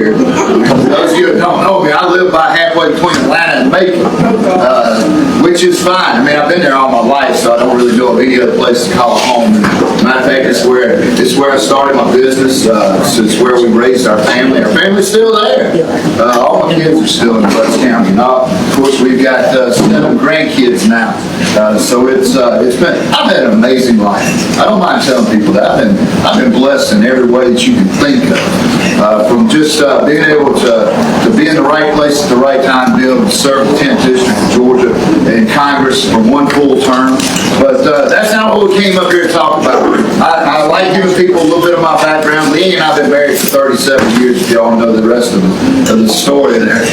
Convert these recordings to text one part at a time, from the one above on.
here. For those of you that don't know me, I live about halfway between Atlanta and Macon, which is fine. I mean, I've been there all my life, so I don't really know of any other place to call home. Matter of fact, it's where I started my business. It's where we raised our family. Our family's still there. All my kids are still in Butts County. Of course, we've got 7 grandkids now. So I've had an amazing life. I don't mind telling people that I've been blessed in every way that you can think of. From just being able to be in the right place at the right time, be able to serve the 10th District of Georgia in Congress for 1 full term. But that's not what we came up here to talk about. I like giving people a little bit of my background. Lee and I have been married for 37 years, if y'all know the rest of the story there.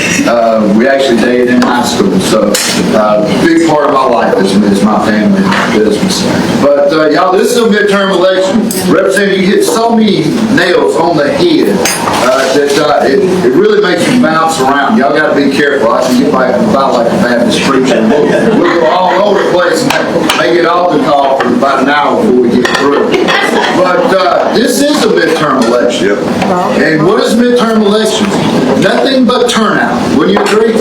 We actually dated in high school, so a big part of my life is my family and my business. But y'all, this is a midterm election. Representative, you hit so many nails on the head that it really makes you bounce around. Y'all got to be careful. I can get about like a Baptist preacher. We'll go all over the place and make it altar call for about an hour before we get through. But this is a midterm election. And what is midterm elections? Nothing but turnout. Wouldn't you agree?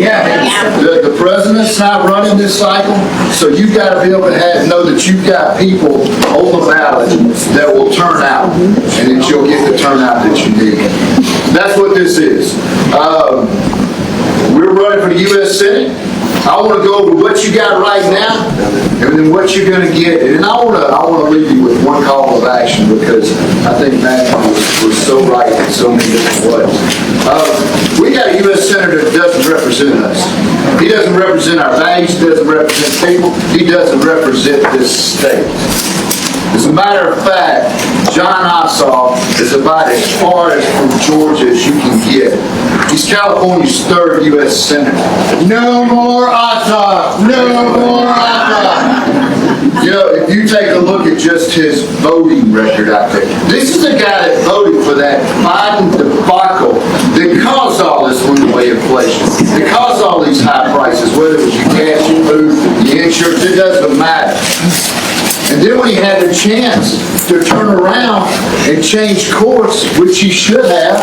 Yeah. The president's not running this cycle, so you've got to be able to know that you've got people on the ballot that will turn out, and that you'll get the turnout that you need. That's what this is. We're running for the U.S. Senate. I want to go over what you got right now, and then what you're going to get. And I want to leave you with one call of action, because I think Matt was so right in so many different ways. We got a U.S. Senator that doesn't represent us. He doesn't represent our values. He doesn't represent people. He doesn't represent this state. As a matter of fact, Jon Ossoff is about as far as from Georgia as you can get. He's California's 3rd U.S. Senator. No more Ossoff! No more Ossoff! You know, if you take a look at just his voting record out there, this is a guy that voted for that Biden debacle that caused all this runaway inflation, that caused all these high prices, whether it was your gas, your food, your insurance, it doesn't matter. And then when he had a chance to turn around and change course, which he should have,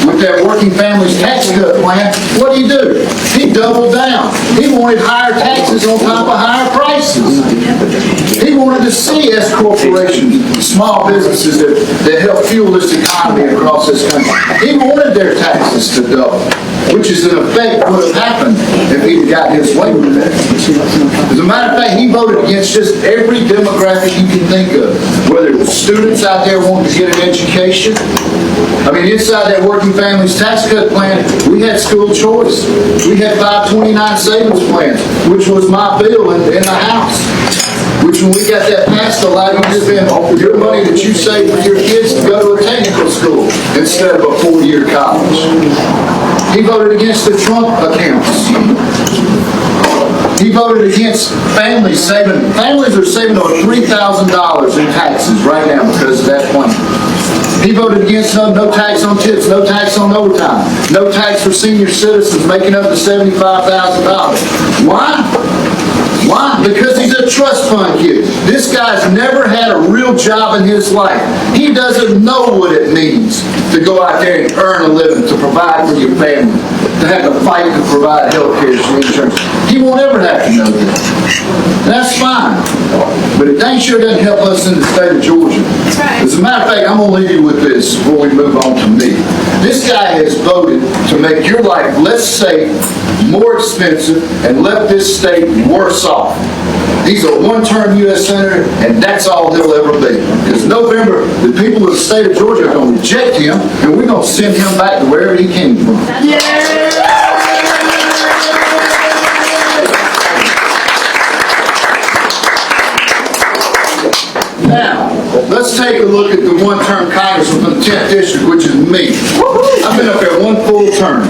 with that working families tax cut plan, what did he do? He doubled down. He wanted higher taxes on top of higher prices. He wanted to see S corporations, small businesses that help fuel this economy across this country. He wanted their taxes to double, which is in effect would have happened if he'd got his way with that. As a matter of fact, he voted against just every demographic you can think of, whether it was students out there wanting to get an education. I mean, inside that working families tax cut plan, we had school choice. We had 529 savings plans, which was my bill in the House. Which when we got that passed, allowed you to spend your money that you saved for your kids to go to a technical school instead of a 4-year college. He voted against the Trump accounts. He voted against families saving. Families are saving over $3,000 in taxes right now because of that plan. He voted against no tax on tips, no tax on overtime, no tax for senior citizens making up to $75,000. Why? Why? Because he's a trust fund kid. This guy's never had a real job in his life. He doesn't know what it means to go out there and earn a living, to provide for your family, to have to fight to provide health care and insurance. He won't ever have to know that. That's fine. But it dang sure doesn't help us in the state of Georgia. As a matter of fact, I'm going to leave you with this before we move on to me. This guy has voted to make your life less safe, more expensive, and left this state worse off. He's a one-term U.S. Senator, and that's all he'll ever be. Because November, the people of the state of Georgia are going to reject him, and we're going to send him back to wherever he came from. Now, let's take a look at the one-term congressman from the 10th District, which is me. I've been up there 1 full term.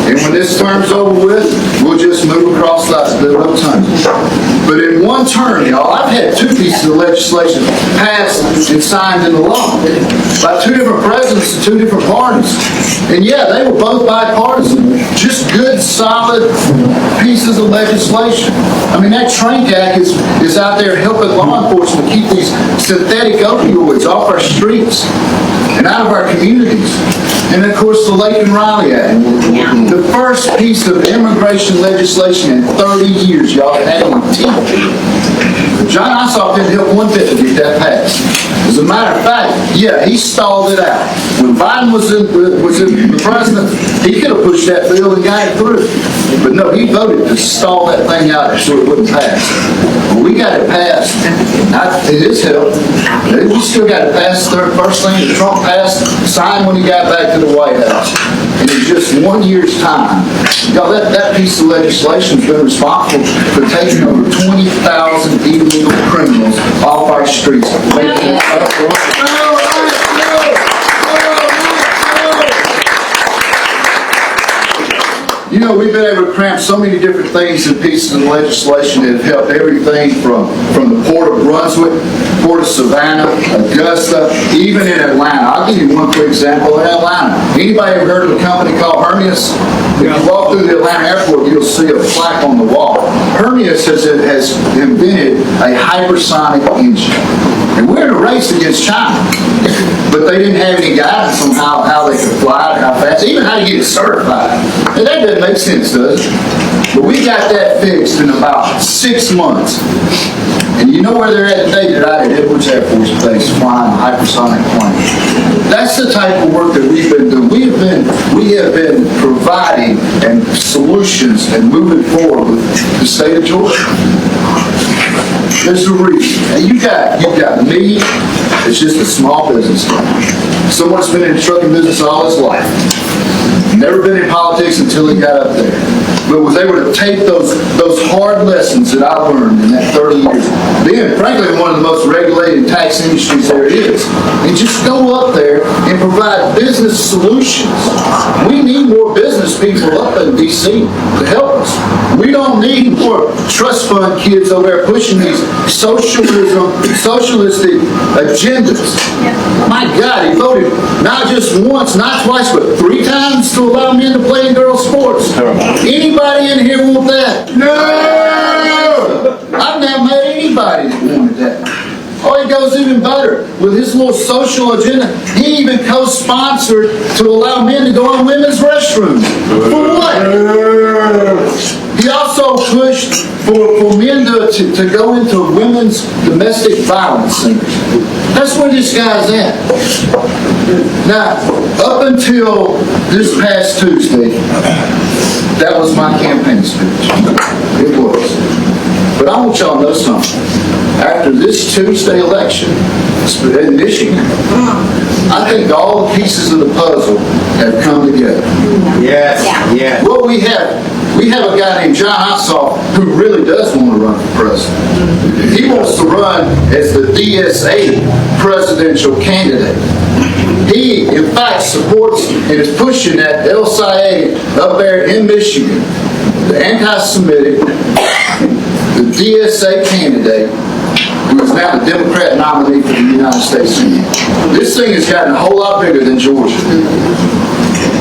And when this term's over with, we'll just move across the tunnel. But in one term, y'all, I've had 2 pieces of legislation passed and signed into law by 2 different presidents and 2 different parties. And yeah, they were both bipartisan. Just good, solid pieces of legislation. I mean, that Trank Act is out there helping law enforcement keep these synthetic opioids off our streets and out of our communities. And of course, the Lake and Riley Act. The first piece of immigration legislation in 30 years, y'all, had on teeth. Jon Ossoff didn't help one bit to get that passed. As a matter of fact, yeah, he stalled it out. When Biden was the president, he could have pushed that bill and got it through. But no, he voted to stall that thing out so it wouldn't pass. Well, we got it passed. It is help. We still got it passed. The first thing that Trump passed, signed when he got back to the White House. And in just 1 year's time, y'all, that piece of legislation has been responsible for taking over 20,000 illegal criminals off our streets. You know, we've been able to cramp so many different things in pieces of legislation that have helped everything from the Port of Brunswick, Port of Savannah, Augusta, even in Atlanta. I'll give you one quick example in Atlanta. Anybody ever heard of a company called Hermias? If you walk through the Atlanta airport, you'll see a plaque on the wall. Hermias has invented a hypersonic engine. And we're in a race against China. But they didn't have any guidance on how they could fly it, how fast, even how to get it certified. And that doesn't make sense, does it? But we got that fixed in about 6 months. And you know where they're at today? They're out at Edwards Air Force Base flying a hypersonic plane. That's the type of work that we've been doing. We have been providing and solutions and moving forward with the state of Georgia. There's a reason. And you got me, it's just a small business guy. Someone that's been in the trucking business all his life. Never been in politics until he got up there. But was able to take those hard lessons that I learned in that 30 years, being frankly one of the most regulated tax industries there is, and just go up there and provide business solutions. We need more business people up in D.C. to help us. We don't need more trust fund kids over there pushing these socialistic agendas. My God, he voted not just once, not twice, but 3 times to allow men to play in girls' sports. Anybody in here want that? No! I've never met anybody that wanted that. Oh, he goes even better. With his little social agenda, he even co-sponsored to allow men to go in women's restrooms. For what? He also pushed for men to go into women's domestic violence centers. That's where this guy's at. Now, up until this past Tuesday, that was my campaign speech. It was. But I want y'all to know something. After this Tuesday election in Michigan, I think all the pieces of the puzzle have come together. Yes. Yeah. Well, we have a guy named Jon Ossoff who really does want to run for president. He wants to run as the DSA presidential candidate. He, in fact, supports and is pushing that LSIA up there in Michigan, the anti-Semitic, the DSA candidate, who is now the Democrat nominee for the United States Senate. This thing has gotten a whole lot bigger than Georgia.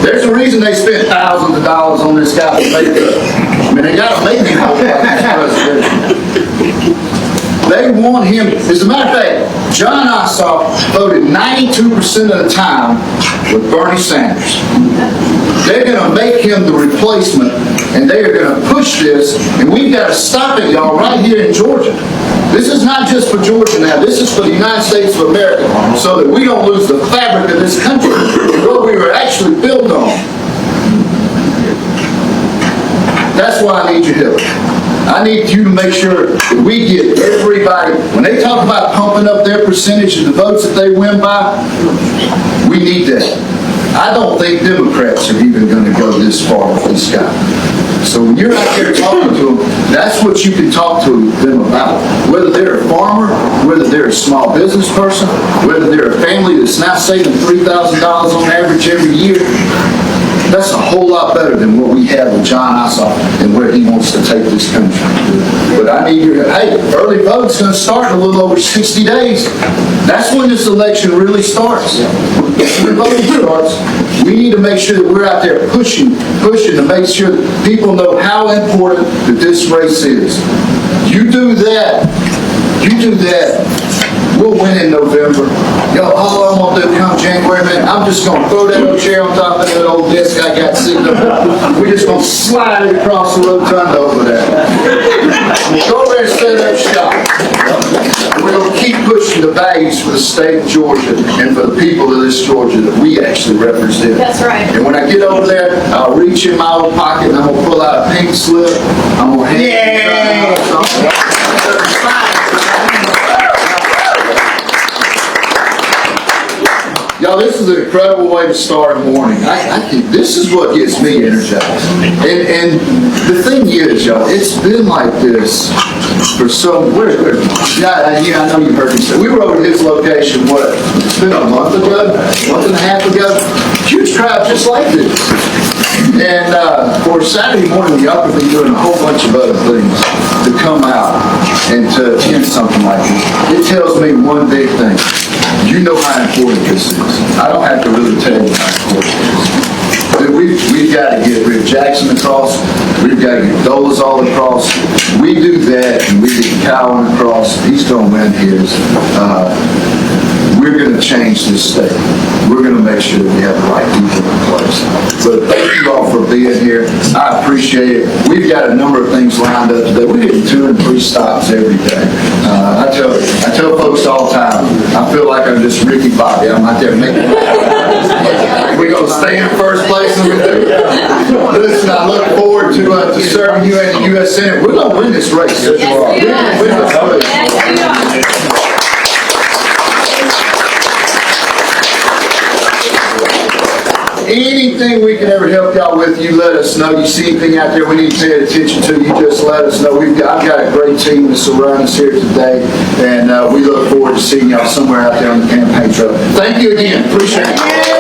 There's a reason they spent thousands of dollars on this guy to make it. I mean, they got to make him look like this president. They want him. As a matter of fact, Jon Ossoff voted 92% of the time with Bernie Sanders. They're going to make him the replacement, and they are going to push this, and we've got to stop it, y'all, right here in Georgia. This is not just for Georgia now. This is for the United States of America, so that we don't lose the fabric of this country, what we were actually built on. That's why I need your help. I need you to make sure that we get everybody, when they talk about pumping up their percentage of the votes that they win by, we need that. I don't think Democrats are even going to go this far with this guy. So when you're out there talking to them, that's what you can talk to them about. Whether they're a farmer, whether they're a small business person, whether they're a family that's now saving $3,000 on average every year, that's a whole lot better than what we have with Jon Ossoff and where he wants to take this country. But But I need your, hey, early vote's gonna start in a little over 60 days. That's when this election really starts. When voting starts, we need to make sure that we're out there pushing to make sure that people know how important that this race is. You do that, we'll win in November. Yo, all I'm gonna do come January, man, I'm just gonna throw that old chair on top of that old desk I got sitting up. We're just gonna slide it across the rotunda over there. Go over there and set up shop. We're gonna keep pushing the values for the state of Georgia and for the people of this Georgia that we actually represent. That's right. And when I get over there, I'll reach in my old pocket and I'm gonna pull out a pink slip. I'm gonna hand it to Y'all, this is an incredible way to start a morning. I think this is what gets me energized. And the thing is, y'all, it's been like this for so, I know you heard me say, we were over at his location, what, it's been a month and a half ago, huge crowd just like this. And for Saturday morning, y'all could be doing a whole bunch of other things to come out and to attend something like this. It tells me one big thing. You know how important this is. I don't have to really tell you how important it is. We've got to get Rick Jackson across. We've got to get Dolas all across. We do that, and we get Cowan across. He's going to win his. We're going to change this state. We're going to make sure that we have the right people in place. But thank you all for being here. I appreciate it. We've got a number of things lined up today. We're getting 2 and 3 stops every day. I tell folks all the time, I feel like I'm just Ricky Bobby. I'm out there making we're going to stay in first place and we do. Listen, I look forward to serving you in the U.S. Senate. We're going to win this race. Yes, we are. Win this race. Yes, we are. Anything we can ever help y'all with, you let us know. You see anything out there we need to pay attention to, you just let us know. I've got a great team to surround us here today, and we look forward to seeing y'all somewhere out there on the campaign trail. Thank you again. Appreciate it.